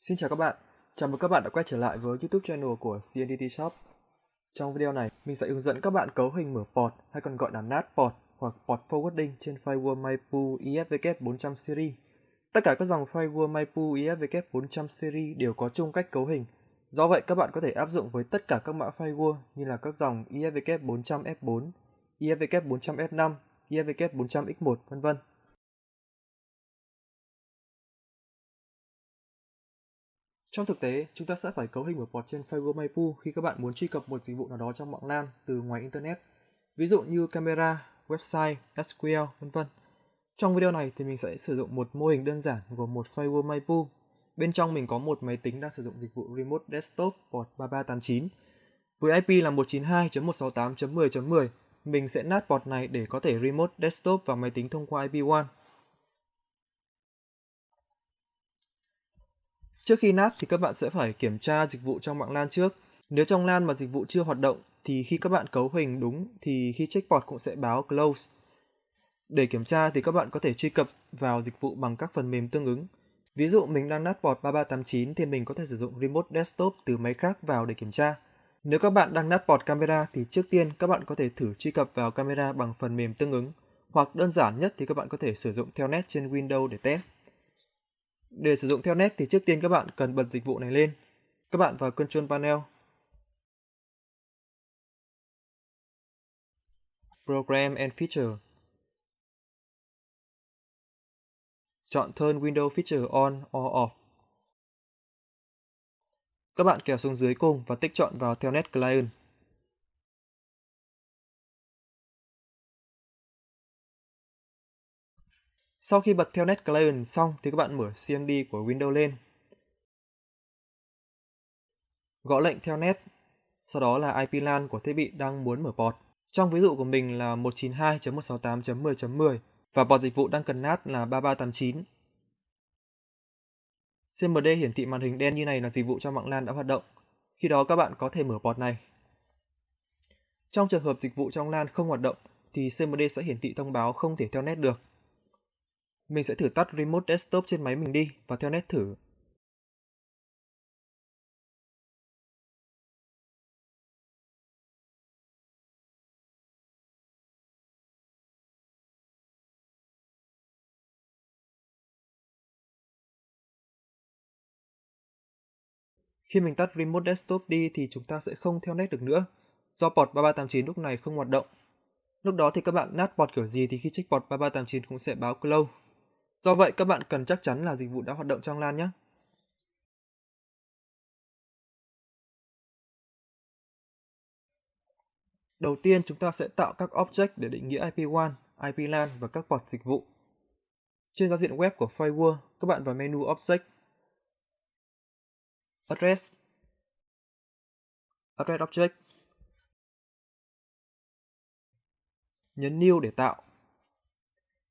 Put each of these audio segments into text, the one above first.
Xin chào các bạn, chào mừng các bạn đã quay trở lại với YouTube channel của CNDT Shop. Trong video này, mình sẽ hướng dẫn các bạn cấu hình mở port hay còn gọi là NAT port hoặc port forwarding trên firewall Maipu IFVK 400 series. Tất cả các dòng firewall Maipu IFVK 400 series đều có chung cách cấu hình. Do vậy, các bạn có thể áp dụng với tất cả các mã firewall như là các dòng IFVK 400 F4, IFVK 400 F5, IFVK 400 X1, vân vân. Trong thực tế, chúng ta sẽ phải cấu hình một port trên firewall Maipu khi các bạn muốn truy cập một dịch vụ nào đó trong mạng LAN từ ngoài Internet, ví dụ như camera, website, SQL, vân vân. Trong video này thì mình sẽ sử dụng một mô hình đơn giản gồm một firewall Maipu. Bên trong mình có một máy tính đang sử dụng dịch vụ Remote Desktop port 3389 với IP là 192.168.10.10. Mình sẽ NAT port này để có thể Remote Desktop vào máy tính thông qua IP WAN. Trước khi NAT thì các bạn sẽ phải kiểm tra dịch vụ trong mạng LAN trước. Nếu trong LAN mà dịch vụ chưa hoạt động thì khi các bạn cấu hình đúng thì khi check port cũng sẽ báo close. Để kiểm tra thì các bạn có thể truy cập vào dịch vụ bằng các phần mềm tương ứng. Ví dụ mình đang NAT port 3389 thì mình có thể sử dụng Remote Desktop từ máy khác vào để kiểm tra. Nếu các bạn đang NAT port camera thì trước tiên các bạn có thể thử truy cập vào camera bằng phần mềm tương ứng. Hoặc đơn giản nhất thì các bạn có thể sử dụng Telnet trên Windows để test. Để sử dụng Telnet thì trước tiên các bạn cần bật dịch vụ này lên. Các bạn vào Control Panel, Program and Feature. Chọn Turn Window Feature On or Off. Các bạn kéo xuống dưới cùng và tích chọn vào Telnet Client. Sau khi bật Telnet Client xong thì các bạn mở CMD của Windows lên. Gõ lệnh Telnet, sau đó là IP LAN của thiết bị đang muốn mở port. Trong ví dụ của mình là 192.168.10.10 và port dịch vụ đang cần NAT là 3389. CMD hiển thị màn hình đen như này là dịch vụ trong mạng LAN đã hoạt động. Khi đó các bạn có thể mở port này. Trong trường hợp dịch vụ trong LAN không hoạt động thì CMD sẽ hiển thị thông báo không thể Telnet được. Mình sẽ thử tắt Remote Desktop trên máy mình đi và Telnet thử. Khi mình tắt Remote Desktop đi thì chúng ta sẽ không Telnet được nữa, do port 3389 lúc này không hoạt động. Lúc đó thì các bạn NAT port kiểu gì thì khi check port 3389 cũng sẽ báo close. Do vậy các bạn cần chắc chắn là dịch vụ đã hoạt động trong LAN nhé. Đầu tiên chúng ta sẽ tạo các object để định nghĩa IP WAN, IP LAN và các port dịch vụ. Trên giao diện web của Firewall, các bạn vào menu Object, Address, Address Object, nhấn New để tạo.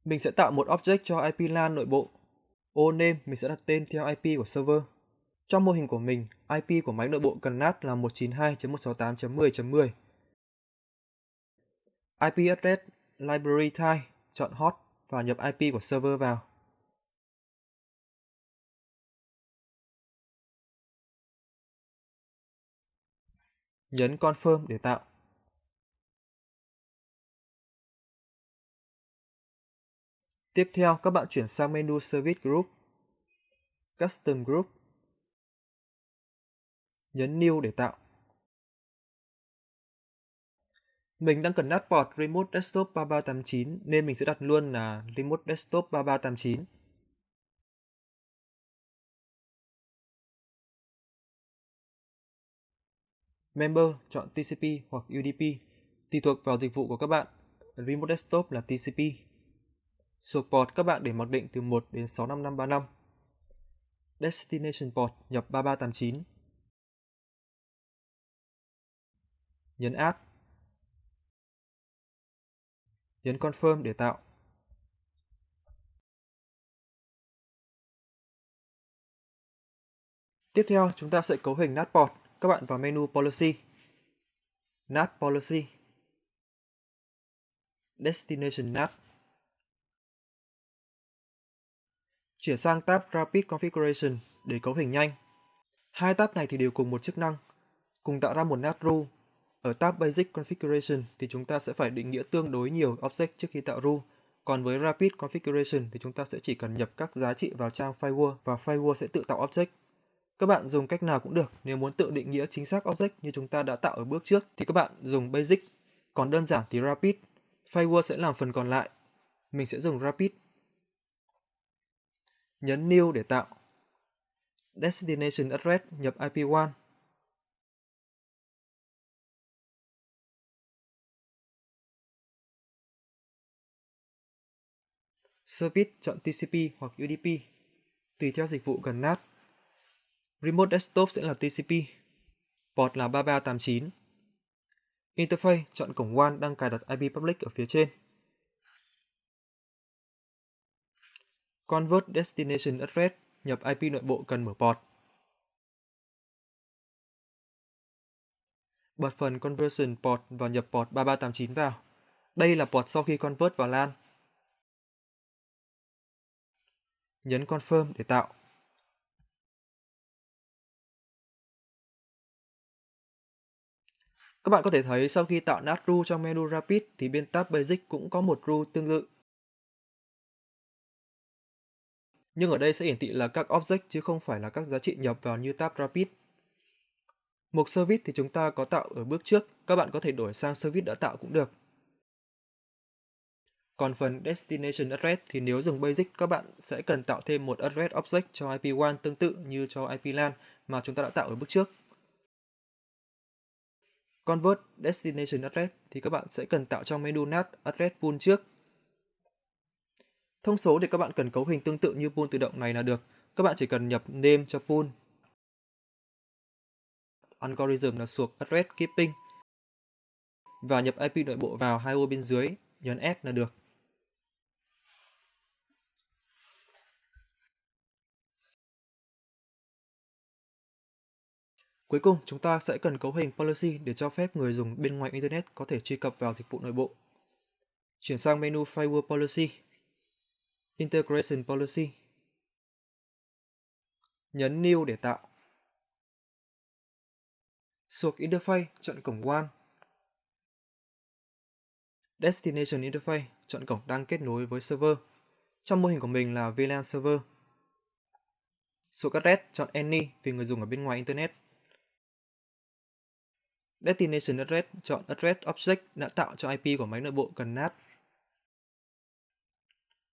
Mình sẽ tạo một object cho IP LAN nội bộ. Ô name mình sẽ đặt tên theo IP của server. Trong mô hình của mình, IP của máy nội bộ cần NAT là 192.168.10.10. IP address library type, chọn host và nhập IP của server vào. Nhấn Confirm để tạo. Tiếp theo, các bạn chuyển sang menu Service Group, Custom Group. Nhấn New để tạo. Mình đang cần NAT port Remote Desktop 3389 nên mình sẽ đặt luôn là Remote Desktop 3389. Member chọn TCP hoặc UDP, tùy thuộc vào dịch vụ của các bạn. Remote Desktop là TCP. Số port các bạn để mặc định từ 1 đến 65535. Destination port nhập 3389. Nhấn Add. Nhấn Confirm để tạo. Tiếp theo chúng ta sẽ cấu hình NAT port. Các bạn vào menu Policy, NAT Policy, Destination NAT. Chuyển sang tab Rapid Configuration để cấu hình nhanh. Hai tab này thì đều cùng một chức năng, cùng tạo ra một NAT rule. Ở tab Basic Configuration thì chúng ta sẽ phải định nghĩa tương đối nhiều object trước khi tạo rule. Còn với Rapid Configuration thì chúng ta sẽ chỉ cần nhập các giá trị vào trang FileWorld và FileWorld sẽ tự tạo object. Các bạn dùng cách nào cũng được, nếu muốn tự định nghĩa chính xác object như chúng ta đã tạo ở bước trước thì các bạn dùng Basic, còn đơn giản thì Rapid. FileWorld sẽ làm phần còn lại. Mình sẽ dùng Rapid. Nhấn New để tạo. Destination address nhập IP1. Service chọn TCP hoặc UDP, tùy theo dịch vụ gần NAT. Remote Desktop sẽ là TCP, port là 3389. Interface chọn cổng WAN đang cài đặt IP public ở phía trên. Convert Destination Address nhập IP nội bộ cần mở port. Bật phần Conversion Port và nhập port 3389 vào. Đây là port sau khi convert vào LAN. Nhấn Confirm để tạo. Các bạn có thể thấy sau khi tạo NAT rule trong menu Rapid thì bên tab Basic cũng có một rule tương tự. Nhưng ở đây sẽ hiển thị là các object chứ không phải là các giá trị nhập vào như tab Rapid. Mục Service thì chúng ta có tạo ở bước trước, các bạn có thể đổi sang Service đã tạo cũng được. Còn phần Destination Address thì nếu dùng Basic các bạn sẽ cần tạo thêm một address object cho IP1 tương tự như cho IP LAN mà chúng ta đã tạo ở bước trước. Convert Destination Address thì các bạn sẽ cần tạo trong menu NAT Address Pool trước. Thông số thì các bạn cần cấu hình tương tự như pool tự động này là được. Các bạn chỉ cần nhập name cho pool. Algorithm là suộc address keeping. Và nhập IP nội bộ vào hai ô bên dưới, nhấn S là được. Cuối cùng, chúng ta sẽ cần cấu hình policy để cho phép người dùng bên ngoài Internet có thể truy cập vào dịch vụ nội bộ. Chuyển sang menu Firewall Policy, Integration Policy. Nhấn New để tạo. Suộc Interface, chọn cổng WAN. Destination Interface, chọn cổng đang kết nối với server. Trong mô hình của mình là VLAN Server. Suộc Address, chọn Any vì người dùng ở bên ngoài Internet. Destination Address, chọn Address Object đã tạo cho IP của máy nội bộ cần NAT.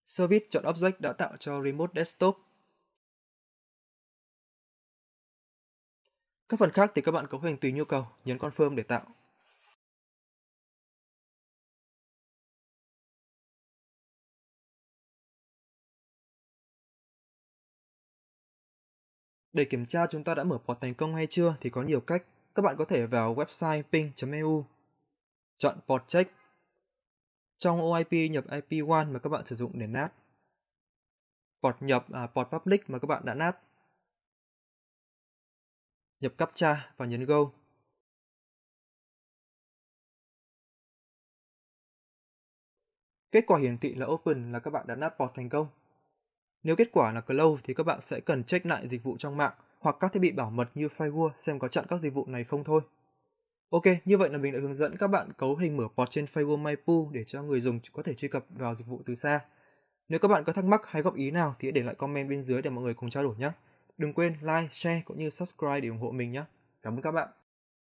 Service, chọn Object đã tạo cho Remote Desktop. Các phần khác thì các bạn cấu hình tùy nhu cầu, nhấn Confirm để tạo. Để kiểm tra chúng ta đã mở port thành công hay chưa thì có nhiều cách. Các bạn có thể vào website ping.eu, chọn port check. Trong ô IP nhập IP1 mà các bạn sử dụng để NAT. Port nhập port public mà các bạn đã NAT. Nhập captcha và nhấn Go. Kết quả hiển thị là Open là các bạn đã NAT port thành công. Nếu kết quả là Close thì các bạn sẽ cần check lại dịch vụ trong mạng hoặc các thiết bị bảo mật như Firewall xem có chặn các dịch vụ này không thôi. Ok, như vậy là mình đã hướng dẫn các bạn cấu hình mở port trên Firewall MyPool để cho người dùng có thể truy cập vào dịch vụ từ xa. Nếu các bạn có thắc mắc hay góp ý nào thì hãy để lại comment bên dưới để mọi người cùng trao đổi nhé. Đừng quên like, share cũng như subscribe để ủng hộ mình nhé. Cảm ơn các bạn.